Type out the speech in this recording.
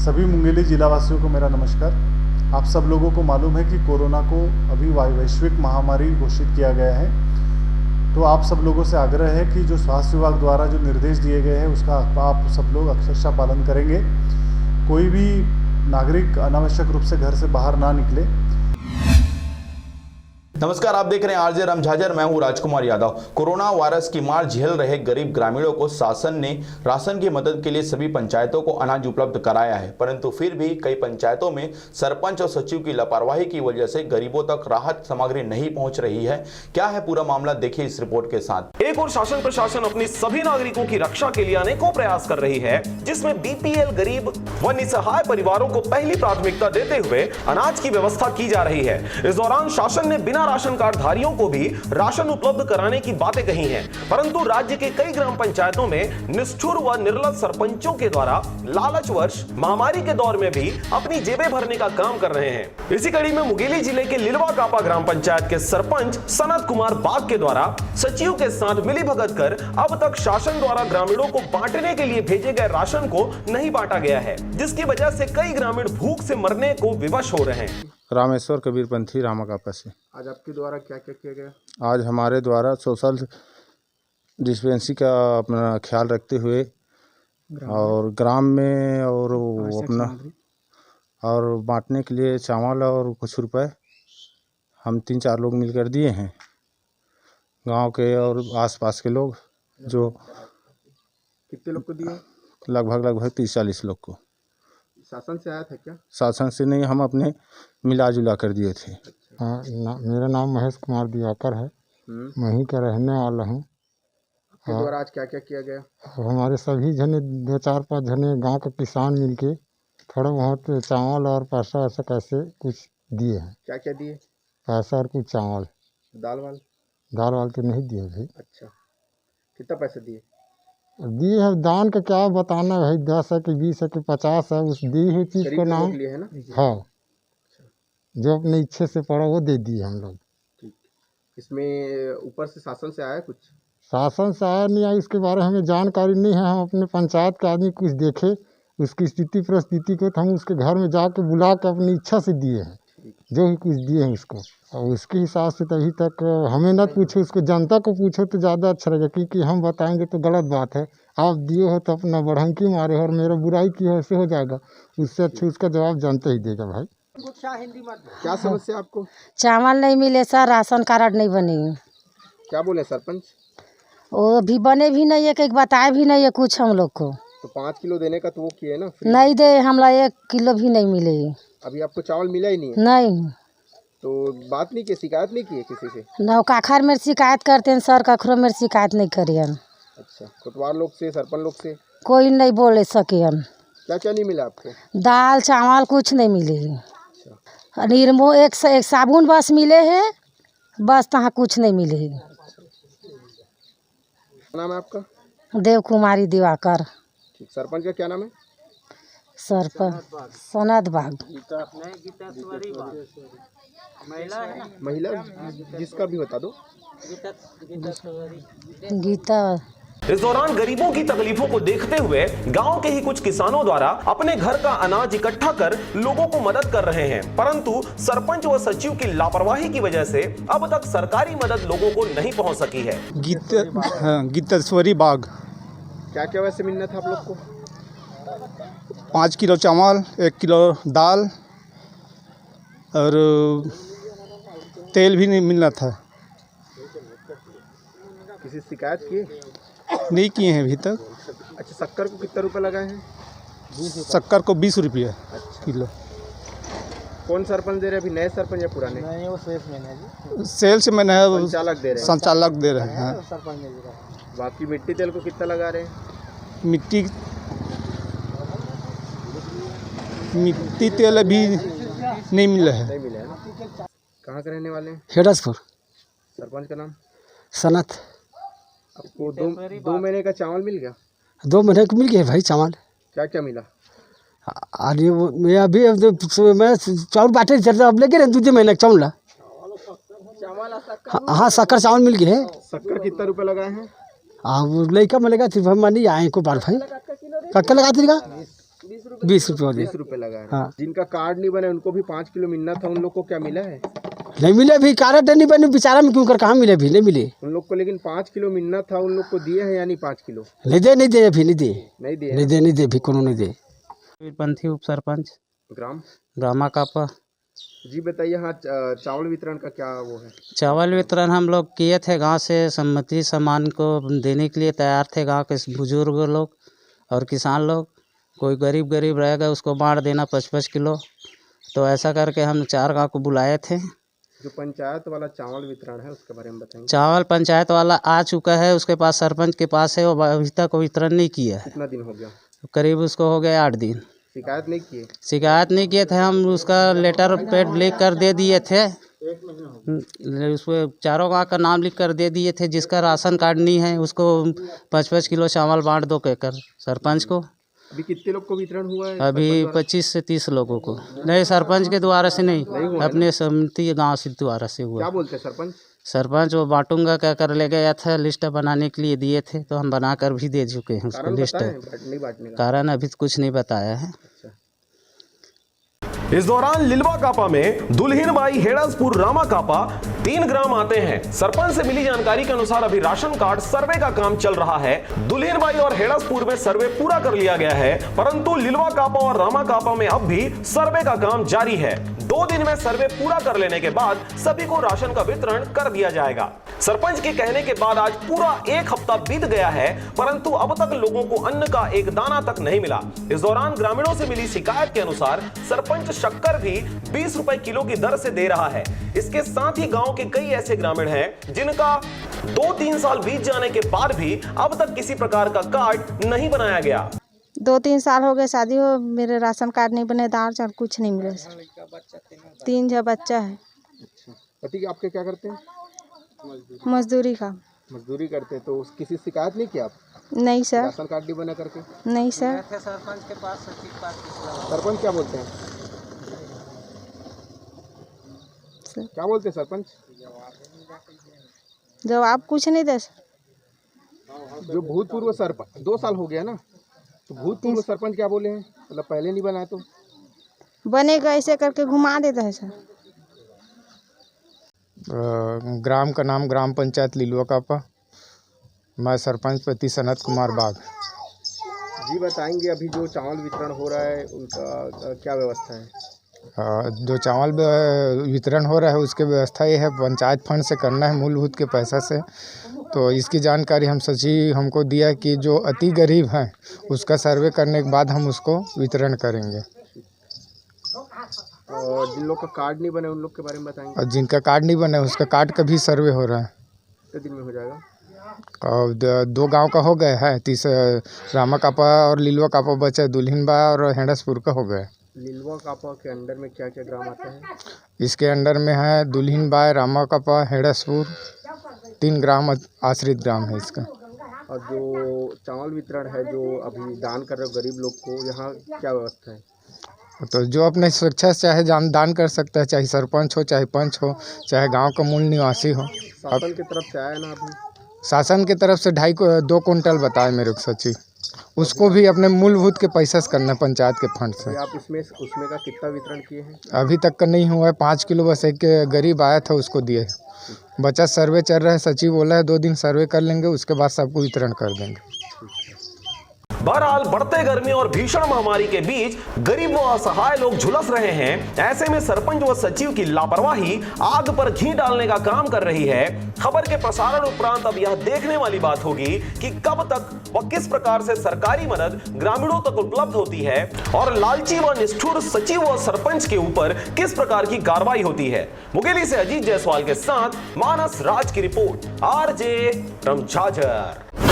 सभी मुंगेली जिलावासियों को मेरा नमस्कार। आप सब लोगों को मालूम है कि कोरोना को अभी वैश्विक महामारी घोषित किया गया है, तो आप सब लोगों से आग्रह है कि जो स्वास्थ्य विभाग द्वारा जो निर्देश दिए गए हैं उसका आप सब लोग अक्षरशः पालन करेंगे। कोई भी नागरिक अनावश्यक रूप से घर से बाहर ना निकले। नमस्कार, आप देख रहे हैं आरजे रामझाझर। मैं हूं राजकुमार यादव। कोरोना वायरस की मार झेल रहे गरीब ग्रामीणों को शासन ने राशन की मदद के लिए सभी पंचायतों को अनाज उपलब्ध कराया है, परंतु फिर भी कई पंचायतों में सरपंच और सचिव की लापरवाही की वजह से गरीबों तक राहत सामग्री नहीं पहुंच रही है। क्या है पूरा मामला, देखिए इस रिपोर्ट के साथ। एक और शासन प्रशासन अपनी सभी नागरिकों की रक्षा के लिए अनेकों प्रयास कर रही है, जिसमें बीपीएल गरीब व निसहाय परिवारों को पहली प्राथमिकता देते हुए अनाज की व्यवस्था की जा रही है। इस दौरान शासन ने बिना राशन कार्ड धारियों को भी राशन उपलब्ध कराने की बातें कही हैं, परंतु राज्य के कई ग्राम पंचायतों में निष्ठुर व निर्लज सरपंचों के द्वारा लालचवश महामारी के दौर में भी अपनी जेबें भरने का काम कर रहे हैं। इसी कड़ी में मुंगेली जिले के लिलवा कापा ग्राम पंचायत के सरपंच सनत कुमार बाग के द्वारा सचिव के साथ मिलीभगत कर अब तक शासन द्वारा ग्रामीणों को बांटने के लिए भेजे गए राशन को नहीं बांटा गया है, जिसकी वजह से कई ग्रामीण भूख से मरने को विवश हो रहे हैं। रामेश्वर कबीरपंथी रामाकापा से। आज आपके द्वारा क्या क्या किया गया? आज हमारे द्वारा सोशल डिस्पेंसरी का अपना ख्याल रखते हुए और ग्राम में और अपना और बांटने के लिए चावल और कुछ रुपए हम 3-4 लोग मिलकर दिए हैं। गांव के और आसपास के लोग, जो कितने लोग को दिए? लगभग 30-40 लोग को। शासन से आया था क्या? शासन से नहीं, हम अपने मिला जुला कर दिए थे। हाँ, मेरा नाम महेश कुमार दिवाकर है। मैं ही का रहने वाला हूँ। आपके द्वारा आज क्या क्या किया गया? हमारे सभी जने 2-4-5 जने गांव के किसान मिलके थोड़ा बहुत चावल और पैसा ऐसा कैसे कुछ दिए हैं। क्या क्या दिए? पैसा और कुछ चावल। दाल वाल तो नहीं दिए भाई। अच्छा, कितना पैसा दिए? दिए है, दान का क्या बताना भाई, 10 है कि 20 है कि 50 है, उस दी हुई चीज़ को नाम लिए है ना। हाँ, जो अपने इच्छे से पड़ा वो दे दिए हम लोग। ठीक, इसमें ऊपर से शासन से आया कुछ? शासन से आया नहीं आया इसके बारे में हमें जानकारी नहीं है। हम अपने पंचायत के आदमी कुछ देखे उसकी स्थिति परिस्थिति को, तो हम उसके घर में जाके बुला के अपनी इच्छा से दिए हैं, जो भी कुछ दिए हैं उसको। और उसके हिसाब से तभी तक हमें न पूछो, उसको जनता को पूछो तो ज़्यादा अच्छा लगेगा, क्योंकि हम बताएंगे तो गलत बात है। आप दिए हो तो अपना बढ़ंकी मारे हो और मेरा बुराई की हो, ऐसे हो जाएगा। उससे अच्छा उसका जवाब जनता ही देगा भाई। क्या समस्या आपको? चावल नहीं मिले सर, राशन कार्ड नहीं बने। क्या बोले सरपंच? वो भी बने भी नहीं है, कि बताए भी नहीं है कुछ हम लोग को। तो 5 किलो देने का तो वो किए ना? नहीं दे, हमला 1 किलो भी नहीं मिले। अभी आपको चावल मिला ही नहीं है? नहीं। तो बात नहीं की, शिकायत नहीं की है किसी से? नौकाखर में शिकायत करते हैं सर, कखरो में शिकायत नहीं करिए। अच्छा, कोटवार लोग से, सरपंच लोग से कोई नहीं बोले सके। क्या क्या नहीं मिला आपको? दाल चावल कुछ नहीं मिले। निर्मो एक साबुन बस मिले हैं, बस तहाँ कुछ नहीं मिले। क्या नाम है आपका? देव कुमारी दिवाकर। ठीक, सरपंच का क्या नाम है? सरपंच सनत बाग। महिला जिसका भी बता दो। गीता। इस दौरान गरीबों की तकलीफों को देखते हुए गांव के ही कुछ किसानों द्वारा अपने घर का अनाज इकट्ठा कर लोगों को मदद कर रहे हैं, परंतु सरपंच व सचिव की लापरवाही की वजह से अब तक सरकारी मदद लोगों को नहीं पहुंच सकी है। गीतेश्वरी बाग। क्या क्या वैसे मिलना था आप लोग को? 5 किलो चावल, 1 किलो दाल और तेल भी नहीं मिलना था। किसी शिकायत की? नहीं किए हैं अभी तक। अच्छा, शक्कर को कितना रुपए लगाए हैं? शक्कर को 20 रुपये किलो। कौन सरपंच दे रहे हैं अभी, नए सरपंच या पुराने? नहीं, वो सेल्स मैन है, संचालक दे रहे हैं। संचालक दे रहे हैं। बाकी मिट्टी तेल को कितना लगा रहे हैं? मिट्टी तेल अभी नहीं मिला है। नहीं मिला है ना। कहाँ के रहने वाले हैं? हेडसपुर। सरपंच का नाम? सनत। आपको 2 महीने का चावल मिल गया? 2 महीने को मिल गया भाई चावल। क्या क्या मिला? अरे मैं अभी मैं चावल बांटे चलता, अब लेके 2 महीने का चावल। हाँ, शक्कर चावल मिल गया है। शक्कर कितना रुपये लगाए हैं? अब लड़का मिलेगा, मानी आए को बार भाई कक्का लगा देगा। 20 रुपये वाली। 20 रुपए लगा है। हाँ। जिनका कार्ड नहीं बने उनको भी 5 किलो मिलना था, उन लोग को क्या मिला है? नहीं मिले भी, कार्ड नहीं बने बेचारा में क्यों कर, कहाँ मिले भी, नहीं मिले उन लोग को। लेकिन 5 किलो मिलना था, उन लोग को दिए हैं या नहीं? 5 किलो नहीं दे अभी, नहीं दे नहीं दिए भी, कोनो नहीं दे। पंथी उप सरपंच ग्राम ग्रामा कापा। जी बताइए, हाँ चावल वितरण का क्या वो है? चावल वितरण हम लोग किए थे, गांव से सम्मति सामान को देने के लिए तैयार थे गांव के बुजुर्ग लोग और किसान लोग। कोई गरीब रहेगा उसको बांट देना 5-5 किलो। तो ऐसा करके हम 4 गांव को बुलाए थे। जो पंचायत वाला चावल वितरण है उसके बारे में बताएंगे। चावल पंचायत वाला आ चुका है, उसके पास सरपंच के पास है, वो अभी तक वितरण नहीं किया है। कितना दिन हो गया? करीब उसको हो गया 8 दिन। शिकायत नहीं किए? शिकायत नहीं किए थे, हम उसका लेटर पैड लिख कर दे दिए थे। उसमें 4 गाँव का नाम लिख कर दे दिए थे। जिसका राशन कार्ड नहीं है उसको 5-5 किलो चावल बांट दो कहकर सरपंच को। अभी कितने लोग को वितरण हुआ है? अभी 25 से 30 लोगों को। नहीं, सरपंच के द्वारा से नहीं, अपने समिति गांव से द्वारा से हुआ। क्या बोलते हैं सरपंच? सरपंच वो बांटूंगा कहकर ले गया था, लिस्ट बनाने के लिए दिए थे, तो हम बनाकर भी दे चुके हैं उसको लिस्ट। नहीं बांटने का कारण अभी कुछ नहीं बताया है। इस दौरान लिलवा कापा में दुल्हिनबाई हेड़सपुर रामा कापा 3 ग्राम आते हैं। सरपंच से मिली जानकारी के अनुसार अभी राशन कार्ड सर्वे का काम चल रहा है। दुल्हिनबाई और हेड़सपुर में सर्वे पूरा कर लिया गया है, परंतु लिलवा कापा और रामा कापा में अब भी सर्वे का काम जारी है। 2 दिन में सर्वे पूरा कर लेने के बाद सभी को राशन का वितरण कर दिया जाएगा। सरपंच के कहने के बाद आज पूरा 1 हफ्ता बीत गया है, परंतु अब तक लोगों को अन्न का एक दाना तक नहीं मिला। इस दौरान ग्रामीणों से मिली शिकायत के अनुसार सरपंच शक्कर भी 20 रुपए किलो की दर से दे रहा है। इसके साथ ही गांव के कई ऐसे ग्रामीण हैं जिनका 2-3 साल बीत जाने के बाद भी अब तक किसी प्रकार का कार्ड नहीं बनाया गया। 2-3 साल हो गए शादी हो, मेरे राशन कार्ड नहीं बने, दाल चावल कुछ नहीं मिले। 3 बच्चा है। पति आपके क्या करते हैं? मजदूरी का। मजदूरी करते हैं। तो किसी शिकायत नहीं किया आप? नहीं सर। राशन कार्ड नहीं बना करके? नहीं सर। सरपंच के पास सरपंच क्या बोलते हैं? क्या बोलते हैं सरपंच? जवाब कुछ नहीं दे। जो भूतपूर्व सरपंच 2 साल हो गया ना, तो भूतपूर्व सरपंच क्या बोले हैं? मतलब पहले नहीं बनाया तो बनेगा, ऐसे करके घुमा देता है सर। ग्राम का नाम ग्राम पंचायत लिलवा कापा। मैं सरपंच पति सनत कुमार बाग। जी बताएंगे, अभी जो चावल वितरण हो रहा है उनका क्या व्यवस्था है? जो चावल वितरण हो रहा है उसकी व्यवस्था ये है, पंचायत फंड से करना है, मूलभूत के पैसा से। तो इसकी जानकारी हम सचिव हमको दिया कि जो अति गरीब हैं उसका सर्वे करने के बाद हम उसको वितरण करेंगे। और जिन लोग का कार्ड नहीं बने उन लोग के बारे में बताएंगे। और जिनका कार्ड नहीं बना उसका कार्ड का भी सर्वे हो रहा है। कितने दिन में हो जाएगा? और 2 गांव का हो गया है, 30 रामा कापा और लिलवा कापा बचा, दुल्हिनबा और हेड़सपुर का हो गया। लिलवा कापा के अंडर में क्या क्या ग्राम आता है? इसके अंडर में है दुल्हिनबा, रामा कापा, हेड़सपुर, 3 ग्राम आश्रित ग्राम है इसका। और जो चावल वितरण है जो अभी दान कर रहे हो गरीब लोग को, यहाँ क्या व्यवस्था है? तो जो अपने स्वेच्छा से चाहे दान कर सकता है, चाहे सरपंच हो, चाहे पंच हो, चाहे गांव का मूल निवासी हो। शासन की तरफ से आया ना अभी? शासन की तरफ से 2 क्विंटल बताए मेरे को सचिव, उसको भी अपने मूलभूत के पैसा से करना पंचायत के फंड से। आप उसमें का कितना वितरण किए हैं? अभी तक का नहीं हुआ है, 5 किलो बस एक गरीब आया था उसको दिए। बचा सर्वे चल रहा है, सचिव बोला है 2 दिन सर्वे कर लेंगे, उसके बाद सबको वितरण कर देंगे। बहरहाल बढ़ते गर्मी और भीषण महामारी के बीच गरीब व असहाय लोग झुलस रहे हैं। ऐसे में सरपंच व सचिव की लापरवाही आग पर घी डालने का काम कर रही है। खबर के प्रसारण उपरांत अब यह देखने वाली बात होगी कि कब तक व किस प्रकार से सरकारी मदद ग्रामीणों तक उपलब्ध होती है और लालची व निष्ठुर सचिव व सरपंच के ऊपर किस प्रकार की कार्रवाई होती है। मुंगेली से अजीत जायसवाल के साथ मानस राज की रिपोर्ट, RJ रमझाझर।